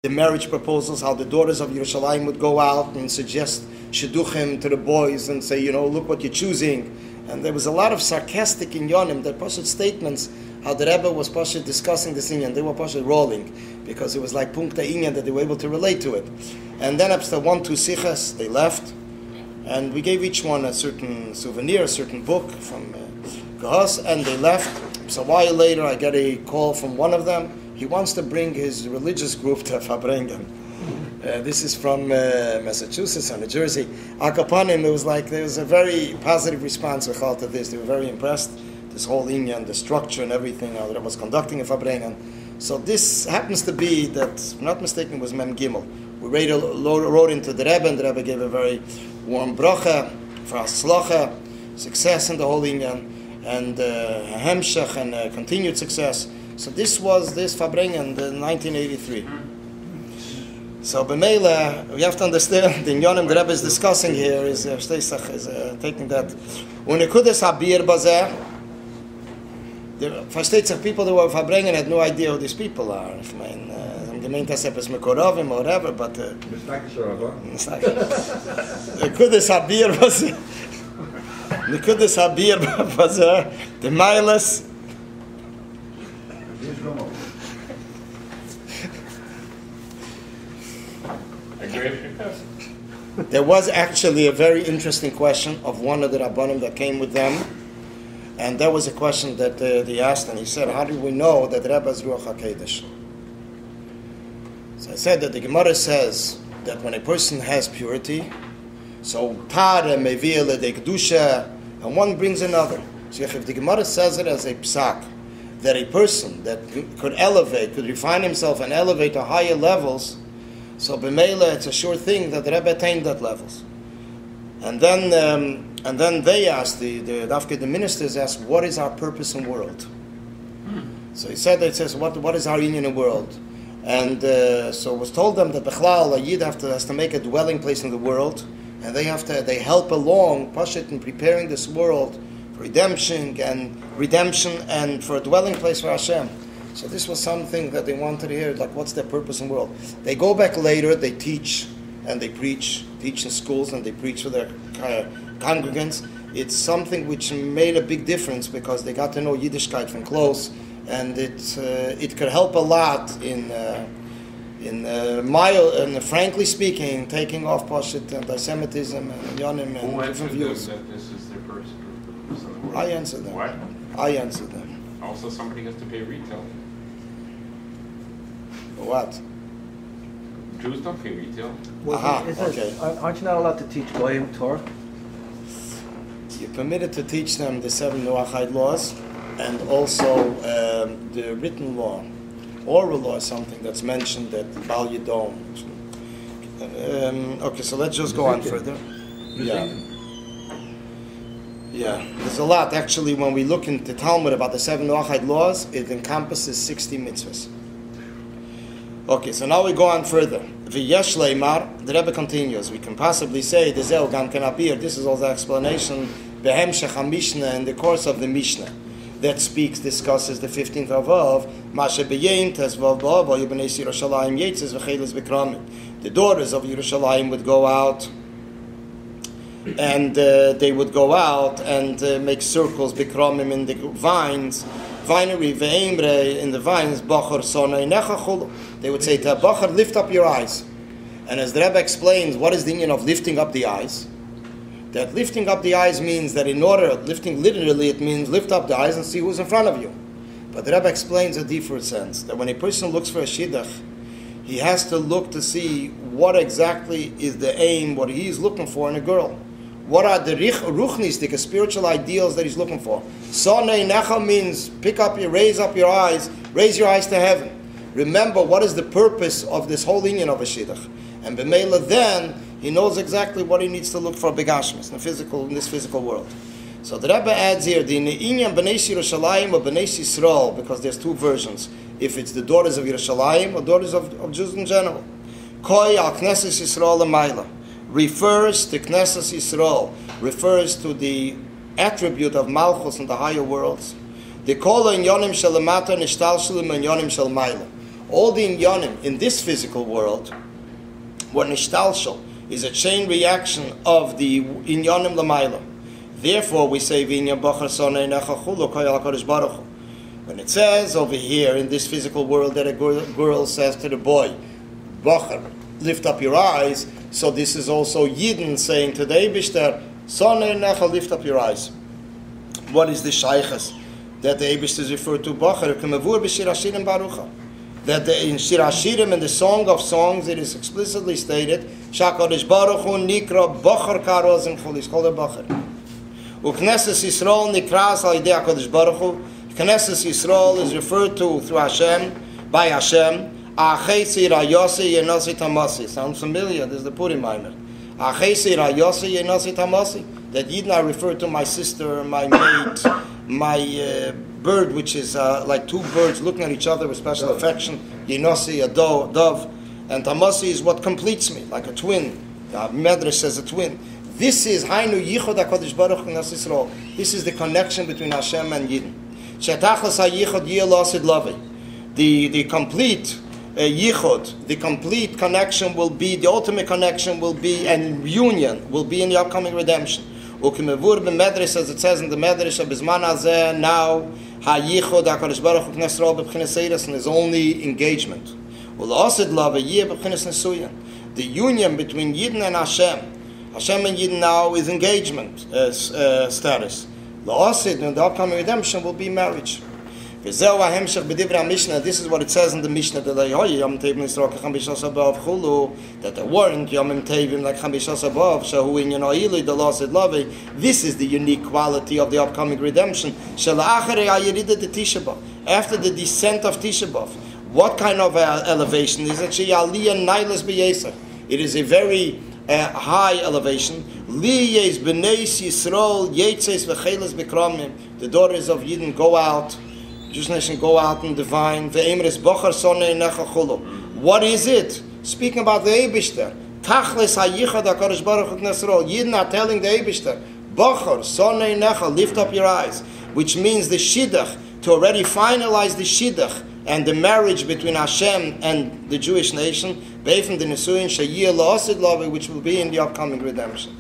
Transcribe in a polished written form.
the marriage proposals, how the daughters of Yerushalayim would go out and suggest shidduchim to the boys and say, look what you're choosing. And there was a lot of sarcastic inyanim, that Pashut statements, how the Rebbe was Pashut discussing this inyan. They were Pashut rolling, because it was like punkta inyan that they were able to relate to it. And then after 1-2 sichas, they left, and we gave each one a certain souvenir, a certain book from Gahas, and they left. So a while later, I get a call from one of them. He wants to bring his religious group to Fabrengen. This is from Massachusetts or New Jersey. Akapanim, there was a very positive response to this. They were very impressed. This whole inyan, the structure and everything that I was conducting in Fabrengen. So this happens to be that, if I'm not mistaken, it was Mem Gimel. We wrote into the Rebbe, and the Rebbe gave a very warm bracha for Hatzlacha, success in the whole inyan, and Hemshech and continued success. So this was Fabrengen in 1983. So b'meila, we have to understand the inyanim the Rebbe is discussing here is taking that. Unekudes habir bazeh. Versteht sich, people that were Fabrengen had no idea who these people are. I mean, gemeint das etwas Mekorovim or whatever, but Unekudes habir bazeh. Unekudes habir bazeh. The miles. There was actually a very interesting question of one of the Rabbanim that came with them, and that was a question that they asked, and he said, how do we know that Rebbe is Ruach HaKodesh? So I said that the Gemara says that when a person has purity, so Tare Mevile de Kedusha, and one brings another. So if the Gemara says it as a psak, that a person that could refine himself and elevate to higher levels, so b'meila, it's a sure thing that the Rebbe attained that levels. And then they asked, the ministers asked, what is our purpose in the world? So he said, it says, what is our union in the world? And so it was told them that Bechlal, a Yid has to make a dwelling place in the world, and they help along, Pashut, in preparing this world for redemption and for a dwelling place for Hashem. So this was something that they wanted to hear, like what's their purpose in the world. They go back later, they teach and they teach in schools and they preach for their congregants. It's something which made a big difference because they got to know Yiddishkeit from close, and it could help a lot in frankly speaking, taking off Pashut anti-Semitism and Yonim and different views. That this is their purpose in the world? I answered them. What? I answered them. Also, somebody has to pay retail. What? Jews don't pay retail. Okay. Aren't you not allowed to teach Goyim Torah? You're permitted to teach them the 7 Noachide laws, and also the written law. Oral law is something that's mentioned that Bal Yidom. Okay, so let's just go on further. Yeah, there's a lot. Actually, when we look into Talmud about the 7 Noachide laws, it encompasses 60 mitzvahs. Okay, so now we go on further. V'yesh leimar, the Rebbe continues. We can possibly say, this is all the explanation, behemshech HaMishnah, in the course of the Mishnah, that discusses the 15th of Av, Mashe b'yein tezvav ba'ava, Yibnei Yerushalayim yetzes v'cheles b'kramim. The daughters of Yerushalayim would go out, and they would go out and make circles, b'kramim, in the vines, vinery, ve'emre, in the vines, bachar sonai nechachul. They would say to bachar, lift up your eyes. And as the Rebbe explains, what is the meaning of lifting up the eyes? That lifting up the eyes means that lifting literally, it means lift up the eyes and see who's in front of you. But the Rebbe explains a deeper sense, that when a person looks for a shidduch, he has to look to see what exactly is the aim, what he's looking for in a girl. What are the ruchnistic, spiritual ideals that he's looking for? Sonei necha means raise your eyes to heaven. Remember what is the purpose of this whole union of a shidduch. And b'meila then, he knows exactly what he needs to look for begashmis, in this physical world. So the Rebbe adds here, the inyan b'nei Yerushalayim or b'nei Yisrael, because there's 2 versions. If it's the daughters of Yerushalayim or daughters of Jews in general. Koi al Knesset Yisrael l'mayla. Refers to Knesset Yisrael, refers to the attribute of Malchus in the higher worlds. The kol inyanim shel lamata nishtalshelim inyanim shel mayla. All the inyanim in this physical world, what nishtalshal is a chain reaction of the inyanim lamayla. Therefore, we say v'inyan bachar sonei necha chulu koyal HaKadosh Baruch Hu. When it says over here in this physical world that a girl says to the boy, bachar, lift up your eyes, so this is also Yidden saying to the Eibishter, sonei necha, lift up your eyes. What is the shaychus that the Eibishter is referred to bachar? K'mavur b'shir hashirim barucha. That in Shir Hashirim, in the Song of Songs, it is explicitly stated, Shakadosh Baruch Hu nikra bachar karoz and chol, he's called a bachar. Uknesses Yisrael nikras al yidei HaKadosh Baruch Hu. Knesses Yisrael is referred to through Hashem, by Hashem. Achesi rayose yenasi tamasi. Sounds familiar? This is the Purim Maimer. Achesi rayose yenasi tamasi. That Yidden are referred to my sister, my mate, my bird, which is like two birds looking at each other with special affection. Yenasi, a dove. And tamasi is what completes me, like a twin. The Medrash says a twin. This is Hainu Yichod HaKadosh Baruch Hu Knesses Yisrael. This is the connection between Hashem and Yidden. Shetachlas HaYichod Yeh Lasid Lavi. The complete yichud, the complete connection will be, the ultimate connection will be, and union will be in the upcoming redemption. Ukimevur b'medrash, as it says in the medrash, Bizman hazeh, now hayichud HaKadosh Baruch Hu Knesses Yisrael b'bchinas eiros, and is only engagement. Ulasid lava yeh b'bchinas nesuyan. The union between Yidden and Hashem and Yidden now is engagement status. La'asid, in the upcoming redemption, will be marriage. This is what it says in the Mishnah that there weren't Yomim Tevim like Chamishas Above, Shahu in Yanoili, the Lasid Lavi. This is the unique quality of the upcoming redemption. After the descent of Tisha B'Av, what kind of elevation is it? It is a very high elevation. The daughters of Yidden go out. Jewish nation go out and divine. What is it? Speaking about the Eibishter. Yidden are telling the Eibishter, Bachar, Sonei Necha, lift up your eyes. Which means the Shidduch, to already finalize the Shidduch and the marriage between Hashem and the Jewish nation, which will be in the upcoming redemption.